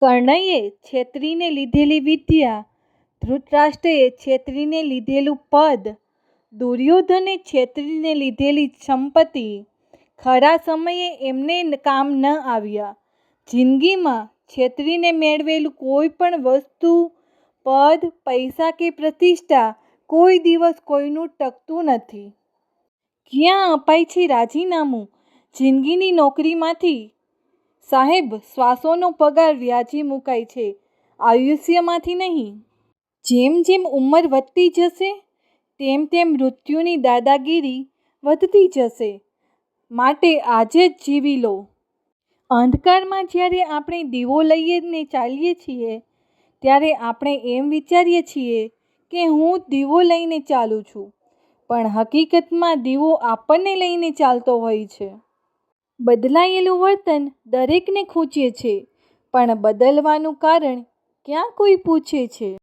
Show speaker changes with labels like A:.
A: કર્ણએ છેતરીને લીધેલી વિદ્યા, ધૃતરાષ્ટ્રએ છેતરીને લીધેલું પદ, દુર્યોધને છેતરીને લીધેલી સંપત્તિ ખરા સમયે એમને કામ ન આવ્યા. જિંદગીમાં છેતરીને મેળવેલું કોઈ પણ વસ્તુ, પદ, પૈસા કે પ્રતિષ્ઠા કોઈ દિવસ કોઈનું ટકતું નથી. ક્યાં અપાય છે રાજીનામું જિંદગીની નોકરીમાંથી? સાહેબ, શ્વાસોનો પગાર વ્યાજે મુકાય છે, આયુષ્યમાંથી નહીં. જેમ જેમ ઉંમર વધતી જશે તેમ તેમ મૃત્યુની દાદાગીરી વધતી જશે. માટે આજે જ જીવી લો. અંધકારમાં જ્યારે આપણે દીવો લઈને ચાલીએ છીએ ત્યારે આપણે એમ વિચારીએ છીએ કે હું દીવો લઈને ચાલું છું, પણ હકીકતમાં દીવો આપણને લઈને ચાલતો હોય છે. બદલાયેલું વર્તન દરેકને ખૂંચે છે, પણ બદલવાનું કારણ ક્યાં કોઈ પૂછે છે?